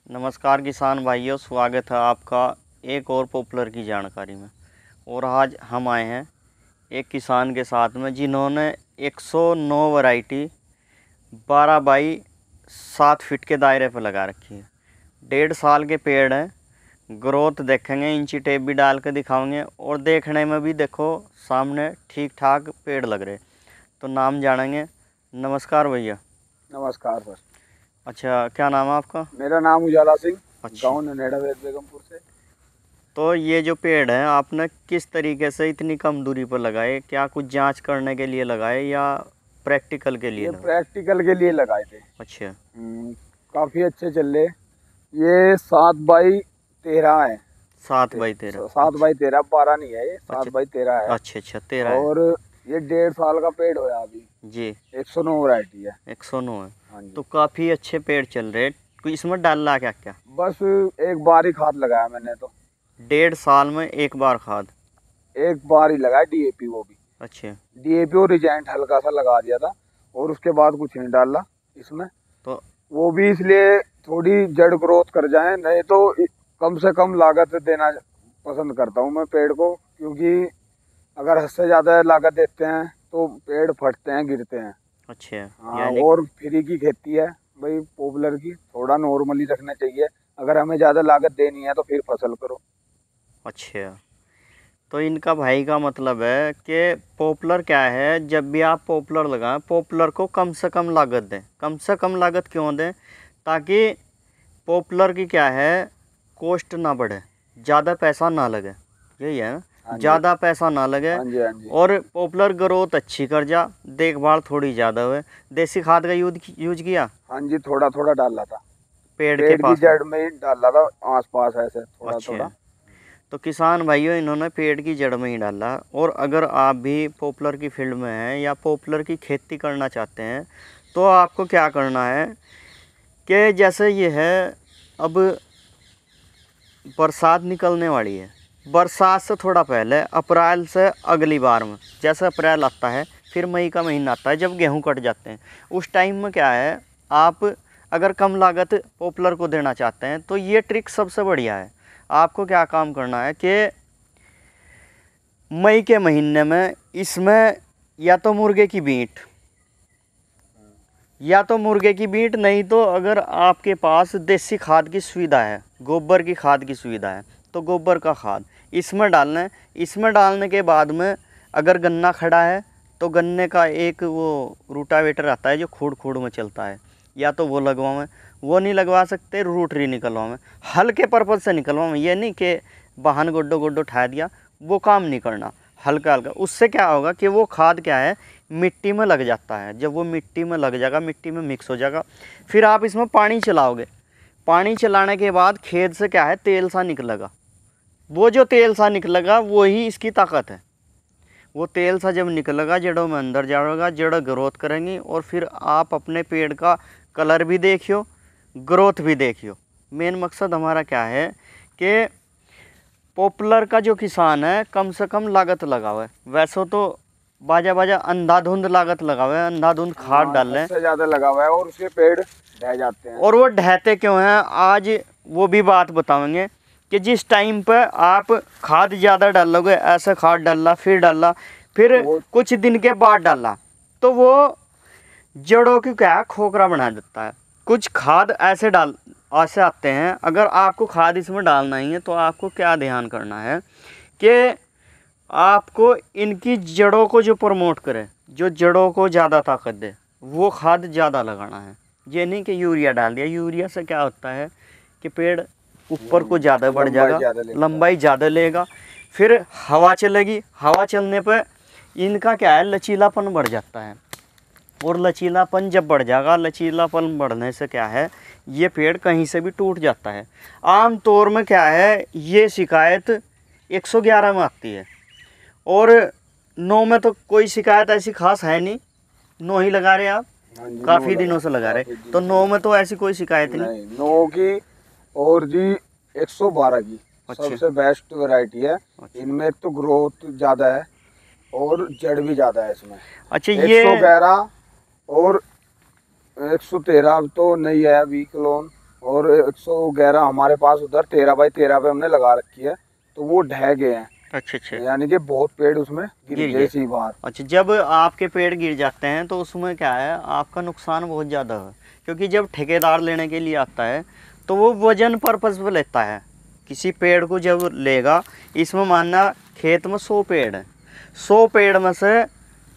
नमस्कार किसान भाइयों, स्वागत है आपका एक और पॉपुलर की जानकारी में। और आज हम आए हैं एक किसान के साथ में जिन्होंने 109 वैरायटी 12 बाई 7 फीट के दायरे पर लगा रखी है। 1.5 साल के पेड़ हैं। ग्रोथ देखेंगे, इंची टेप भी डाल के दिखाएंगे और देखने में भी देखो सामने ठीक ठाक पेड़ लग रहे। तो नाम जानेंगे। नमस्कार भैया। नमस्कार सर। अच्छा, क्या नाम है आपका? मेरा नाम उजाला सिंह। अच्छा। गाँव ननेड़ा वेद बेगमपुर से। तो ये जो पेड़ है आपने किस तरीके से इतनी कम दूरी पर लगाए? क्या कुछ जांच करने के लिए लगाए या प्रैक्टिकल के लिए ये लगाए? प्रैक्टिकल के लिए लगाए थे। अच्छा। काफ़ी अच्छे चल रहे। ये 7x13 है। 7x13? 7x13, 12 नहीं है, ये 7x13 है। अच्छा अच्छा, 13 है। और ये 1.5 साल का पेड़ होया अभी जी। 109 वैरायटी है। 109 है। हाँ जी। तो काफ़ी अच्छे पेड़ चल रहे। तो इसमें डाला क्या क्या? बस एक बार ही खाद लगाया मैंने तो। 1.5 साल में एक बार खाद? एक बार ही लगाया, डीएपी, वो भी। अच्छा। डीएपी और रिजेंट हल्का सा लगा दिया था और उसके बाद कुछ नहीं डाला इसमें। तो वो भी इसलिए थोड़ी जड़ ग्रोथ कर जाए, नहीं तो कम से कम लागत देना पसंद करता हूँ मैं पेड़ को, क्योंकि अगर हद से ज़्यादा लागत देते हैं तो पेड़ फटते हैं, गिरते हैं। अच्छा। हाँ, और फ्री की खेती है भाई पॉपुलर की, थोड़ा नॉर्मली रखना चाहिए। अगर हमें ज़्यादा लागत देनी है तो फिर फसल करो। अच्छा, तो इनका भाई का मतलब है कि पॉपुलर क्या है, जब भी आप पॉपुलर लगाएं, पॉपुलर को कम से कम लागत दें। कम से कम लागत क्यों दें? ताकि पॉपुलर की क्या है, कॉस्ट ना बढ़े, ज़्यादा पैसा ना लगे। यही है ना, ज़्यादा पैसा ना लगे। हाँ जी, हाँ जी। और पॉपुलर ग्रोथ अच्छी कर जा, देखभाल थोड़ी ज़्यादा हुए। देसी खाद का यूज किया? हाँ जी, थोड़ा थोड़ा डाला था। पेड़ के पेड़ की पास जड़ में ही डाला था, आस पास ऐसे थोड़ा अच्छा। थोड़ा। तो किसान भाइयों, इन्होंने पेड़ की जड़ में ही डाला। और अगर आप भी पॉपुलर की फील्ड में हैं या पॉपुलर की खेती करना चाहते हैं तो आपको क्या करना है कि जैसे ये है, अब बरसात निकलने वाली है। बरसात से थोड़ा पहले अप्रैल से अगली बार में, जैसे अप्रैल आता है फिर मई का महीना आता है जब गेहूं कट जाते हैं, उस टाइम में क्या है, आप अगर कम लागत पॉपुलर को देना चाहते हैं तो ये ट्रिक सबसे बढ़िया है। आपको क्या काम करना है कि मई के महीने में इसमें या तो मुर्गे की बीट, नहीं तो अगर आपके पास देसी खाद की सुविधा है, गोबर की खाद की सुविधा है, तो गोबर का खाद इसमें डालना है। इसमें डालने के बाद में अगर गन्ना खड़ा है तो गन्ने का एक वो रूटावेटर आता है जो खूड़ खूड़ में चलता है, या तो वो लगवाएं। वो नहीं लगवा सकते, रूटरी निकलवाएं, हल्के पर्पज से निकलवाएं। ये नहीं कि वाहन गोड्डो गोड्डो उठा दिया, वो काम नहीं करना। हल्का हल्का, उससे क्या होगा कि वो खाद क्या है, मिट्टी में लग जाता है। जब वो मिट्टी में लग जाएगा, मिट्टी में मिक्स हो जाएगा, फिर आप इसमें पानी चलाओगे। पानी चलाने के बाद खेत से क्या है, तेल सा निकलेगा। वो जो तेल सा निकलेगा वही इसकी ताकत है। वो तेल सा जब निकलेगा, जड़ों में अंदर जाएगा, जड़ ग्रोथ करेंगी और फिर आप अपने पेड़ का कलर भी देखियो, ग्रोथ भी देखियो। मेन मकसद हमारा क्या है कि पॉपुलर का जो किसान है कम से कम लागत लगावे। वैसे तो बाजा अंधाधुंध लागत लगावे, अंधाधुंद खाद डाल लें, से ज़्यादा लगा हुआ है और उसके पेड़ ढह जाते हैं। और वो ढहते क्यों हैं, आज वो भी बात बताएंगे कि जिस टाइम पर आप खाद ज़्यादा डालोगे, ऐसा खाद डाला फिर कुछ दिन के बाद डाला, तो वो जड़ों की क्या खोखरा बना देता है। कुछ खाद ऐसे आते हैं। अगर आपको खाद इसमें डालना ही है तो आपको क्या ध्यान करना है कि आपको इनकी जड़ों को जो प्रमोट करे, जो जड़ों को ज़्यादा ताकत दे, वो खाद ज़्यादा लगाना है। ये नहीं कि यूरिया डाल दिया। यूरिया से क्या होता है कि पेड़ ऊपर को ज़्यादा बढ़ जाएगा, लंबाई ज़्यादा लेगा, फिर हवा चलेगी, हवा चलने पर इनका क्या है, लचीलापन बढ़ जाता है। और लचीलापन जब बढ़ जाएगा, लचीलापन बढ़ने से क्या है, ये पेड़ कहीं से भी टूट जाता है। आम तौर में क्या है, ये शिकायत 111 में आती है और 9 में तो कोई शिकायत ऐसी खास है नहीं। 9 ही लगा रहे आप, काफ़ी दिनों से लगा रहे, तो 9 में तो ऐसी कोई शिकायत नहीं। 9 की और जी 112 की सबसे बेस्ट वैरायटी है। इनमें एक तो ग्रोथ ज़्यादा है और जड़ भी ज़्यादा है इसमें। अच्छा, ये 111 और 113 तो नहीं है अभी क्लोन, और 111 हमारे पास उधर 13x13 पे हमने लगा रखी है, तो वो ढह गए हैं। अच्छा अच्छा, यानी कि बहुत पेड़ उसमें गिर गिर गए गए। इसी बार। अच्छा, जब आपके पेड़ गिर जाते हैं तो उसमें क्या है, आपका नुकसान बहुत ज़्यादा है, क्योंकि जब ठेकेदार लेने के लिए आता है तो वो वजन पर्पज़ पे लेता है। किसी पेड़ को जब लेगा, इसमें मानना खेत में 100 पेड़ है, 100 पेड़ में से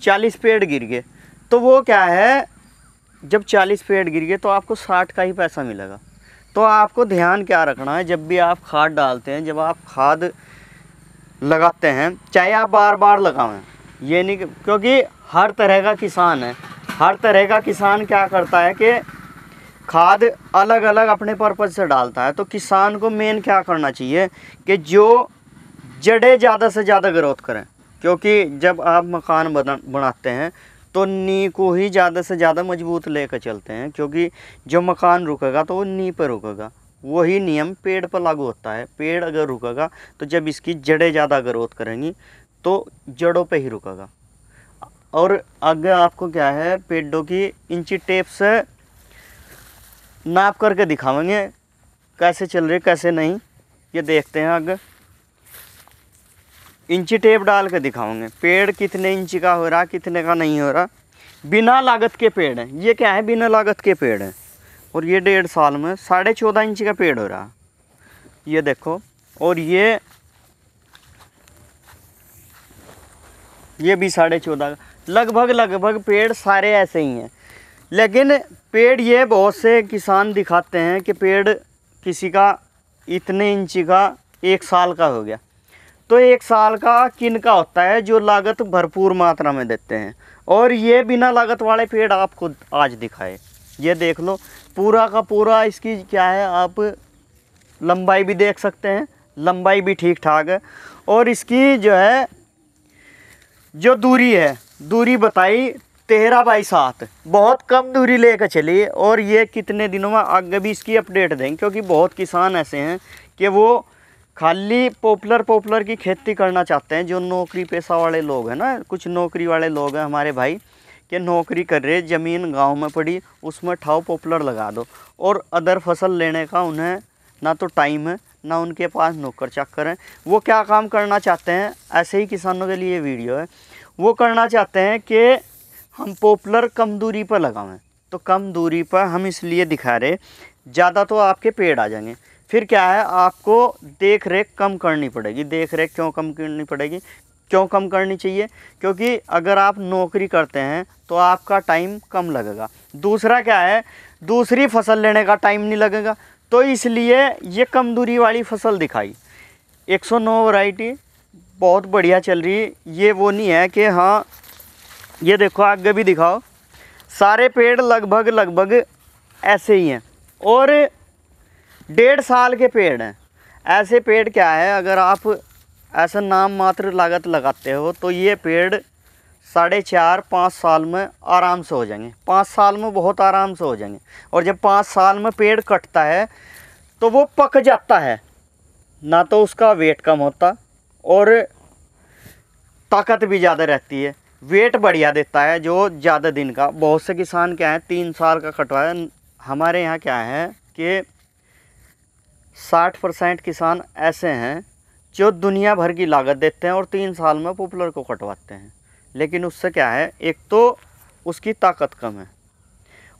40 पेड़ गिर गए, तो वो क्या है, जब 40 पेड़ गिर गए तो आपको 60 का ही पैसा मिलेगा। तो आपको ध्यान क्या रखना है, जब भी आप खाद डालते हैं, जब आप खाद लगाते हैं, चाहे आप बार बार लगावें, ये नहीं क्योंकि हर तरह का किसान है, हर तरह का किसान क्या करता है कि खाद अलग अलग अपने पर्पज़ से डालता है। तो किसान को मेन क्या करना चाहिए कि जो जड़ें ज़्यादा से ज़्यादा ग्रोथ करें, क्योंकि जब आप मकान बनाते हैं तो नींव को ही ज़्यादा से ज़्यादा मजबूत लेकर चलते हैं, क्योंकि जो मकान रुकेगा तो वो नींव पर रुकेगा। वही नियम पेड़ पर लागू होता है, पेड़ अगर रुकेगा तो जब इसकी जड़ें ज़्यादा ग्रोथ करेंगी तो जड़ों पे ही रुकेगा। और अगर आपको क्या है, पेड़ों की इंची टेप से नाप करके दिखावेंगे कैसे चल रही कैसे नहीं, ये देखते हैं। आगे इंची टेप डाल के दिखाऊंगे पेड़ कितने इंची का हो रहा, कितने का नहीं हो रहा। बिना लागत के पेड़ हैं, ये क्या है, बिना लागत के पेड़ हैं। और ये 1.5 साल में 14.5 इंच का पेड़ हो रहा, ये देखो। और ये भी 14.5 का, लगभग पेड़ सारे ऐसे ही हैं। लेकिन पेड़ ये बहुत से किसान दिखाते हैं कि पेड़ किसी का इतने इंची का 1 साल का हो गया। तो 1 साल का किन का होता है, जो लागत भरपूर मात्रा में देते हैं। और ये बिना लागत वाले पेड़ आपको आज दिखाए, ये देख लो पूरा का पूरा। इसकी क्या है, आप लंबाई भी देख सकते हैं, लंबाई भी ठीक ठाक है। और इसकी जो है, जो दूरी है, दूरी बताई 13x7, बहुत कम दूरी लेकर चलिए। और ये कितने दिनों में आगे भी इसकी अपडेट देंगे, क्योंकि बहुत किसान ऐसे हैं कि वो खाली पॉपुलर की खेती करना चाहते हैं। जो नौकरी पेशा वाले लोग हैं ना, कुछ नौकरी वाले लोग हैं हमारे भाई, कि नौकरी कर रहे, ज़मीन गांव में पड़ी, उसमें ठाव पॉपुलर लगा दो। और अदर फसल लेने का उन्हें ना तो टाइम है, ना उनके पास नौकर चाकर हैं। वो क्या काम करना चाहते हैं, ऐसे ही किसानों के लिए वीडियो है, वो करना चाहते हैं कि हम पॉपुलर कम दूरी पर लगावें। तो कम दूरी पर हम इसलिए दिखा रहे, ज़्यादा तो आपके पेड़ आ जाएंगे। फिर क्या है, आपको देख रेख कम करनी पड़ेगी। देख रेख क्यों कम करनी पड़ेगी, क्यों कम करनी चाहिए, क्योंकि अगर आप नौकरी करते हैं तो आपका टाइम कम लगेगा। दूसरा क्या है, दूसरी फसल लेने का टाइम नहीं लगेगा। तो इसलिए ये कम दूरी वाली फसल दिखाई। 109 वैरायटी बहुत बढ़िया चल रही है। ये वो नहीं है कि हाँ, ये देखो आगे भी दिखाओ, सारे पेड़ लगभग ऐसे ही हैं। और 1.5 साल के पेड़ हैं। ऐसे पेड़ क्या है, अगर आप ऐसा नाम मात्र लागत लगाते हो तो ये पेड़ 4.5-5 साल में आराम से हो जाएंगे। 5 साल में बहुत आराम से हो जाएंगे। और जब 5 साल में पेड़ कटता है तो वो पक जाता है, ना तो उसका वेट कम होता और ताकत भी ज़्यादा रहती है। वेट बढ़िया देता है जो ज़्यादा दिन का। बहुत से किसान क्या है 3 साल का कटवाया। हमारे यहाँ क्या है कि 60% किसान ऐसे हैं जो दुनिया भर की लागत देते हैं और 3 साल में पॉपुलर को कटवाते हैं। लेकिन उससे क्या है, एक तो उसकी ताकत कम है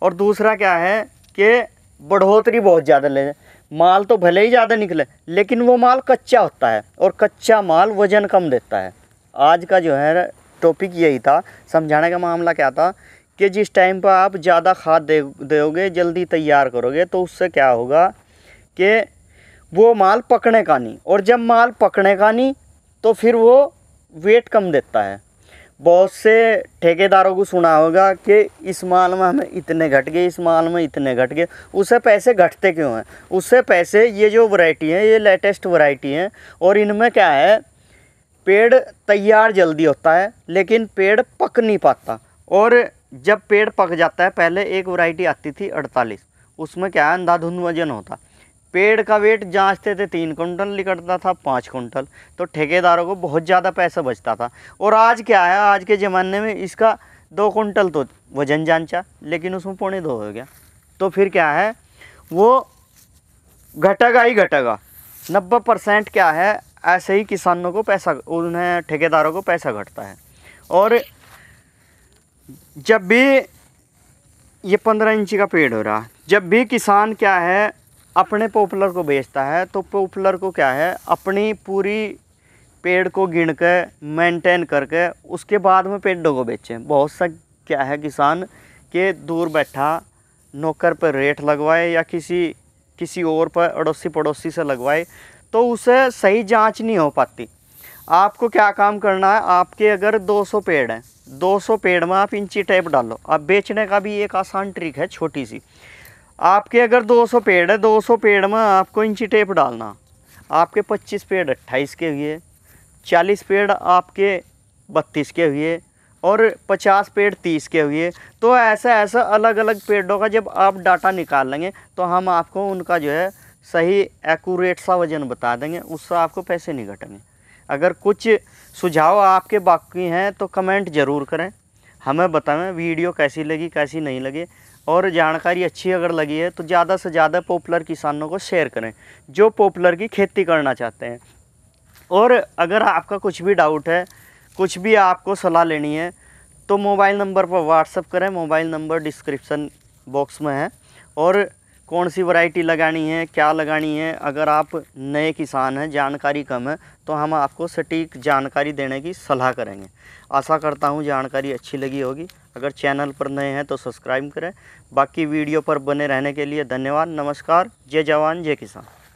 और दूसरा क्या है कि बढ़ोतरी बहुत ज़्यादा ले। माल तो भले ही ज़्यादा निकले लेकिन वो माल कच्चा होता है और कच्चा माल वज़न कम देता है। आज का जो है टॉपिक यही था, समझाने का मामला क्या था कि जिस टाइम पर आप ज़्यादा खाद दोगे, जल्दी तैयार करोगे, तो उससे क्या होगा कि वो माल पकने का नहीं। और जब माल पकने का नहीं तो फिर वो वेट कम देता है। बहुत से ठेकेदारों को सुना होगा कि इस माल में हमें इतने घट गए, इस माल में इतने घट गए। उससे पैसे घटते क्यों हैं? उससे पैसे, ये जो वैरायटी है ये लेटेस्ट वैरायटी है और इनमें क्या है, पेड़ तैयार जल्दी होता है लेकिन पेड़ पक नहीं पाता। और जब पेड़ पक जाता है, पहले एक वैरायटी आती थी 48, उसमें क्या है, अंधाधुंध वजन होता। पेड़ का वेट जांचते थे 3 कुंटल, निकलता था 5 कुंटल। तो ठेकेदारों को बहुत ज़्यादा पैसा बचता था। और आज क्या है, आज के ज़माने में इसका 2 कुंटल तो वज़न जांचा लेकिन उसमें 1.25 हो गया। तो फिर क्या है, वो घटेगा ही घटेगा। 90% क्या है, ऐसे ही किसानों को पैसा, उन्हें ठेकेदारों को पैसा घटता है। और जब भी ये 15 इंची का पेड़ हो रहा, जब भी किसान क्या है अपने पॉपुलर को बेचता है, तो पॉपुलर को क्या है अपनी पूरी पेड़ को गिन के मेंटेन करके उसके बाद में पेड़ों को बेचें। बहुत सा क्या है किसान के दूर बैठा नौकर पर रेट लगवाए या किसी और पर अड़ोसी पड़ोसी से लगवाए, तो उसे सही जांच नहीं हो पाती। आपको क्या काम करना है, आपके अगर 200 पेड़ हैं, 200 पेड़ में आप इंची टेप डालो। अब बेचने का भी एक आसान ट्रिक है छोटी सी। आपके अगर 200 पेड़ है, 200 पेड़ में आपको इंची टेप डालना। आपके 25 पेड़ 28 के हुए, 40 पेड़ आपके 32 के हुए और 50 पेड़ 30 के हुए। तो ऐसा अलग अलग पेड़ों का जब आप डाटा निकाल लेंगे तो हम आपको उनका जो है सही एक्यूरेट सा वजन बता देंगे, उससे आपको पैसे नहीं घटेंगे। अगर कुछ सुझाव आपके बाकी हैं तो कमेंट ज़रूर करें, हमें बताएं वीडियो कैसी लगी कैसी नहीं लगी। और जानकारी अच्छी अगर लगी है तो ज़्यादा से ज़्यादा पॉपुलर किसानों को शेयर करें जो पॉपुलर की खेती करना चाहते हैं। और अगर आपका कुछ भी डाउट है, कुछ भी आपको सलाह लेनी है, तो मोबाइल नंबर पर व्हाट्सएप करें। मोबाइल नंबर डिस्क्रिप्शन बॉक्स में है। और कौन सी वैरायटी लगानी है, क्या लगानी है, अगर आप नए किसान हैं, जानकारी कम है, तो हम आपको सटीक जानकारी देने की सलाह करेंगे। आशा करता हूँ जानकारी अच्छी लगी होगी। अगर चैनल पर नए हैं तो सब्सक्राइब करें। बाकी वीडियो पर बने रहने के लिए धन्यवाद। नमस्कार। जय जवान जय किसान।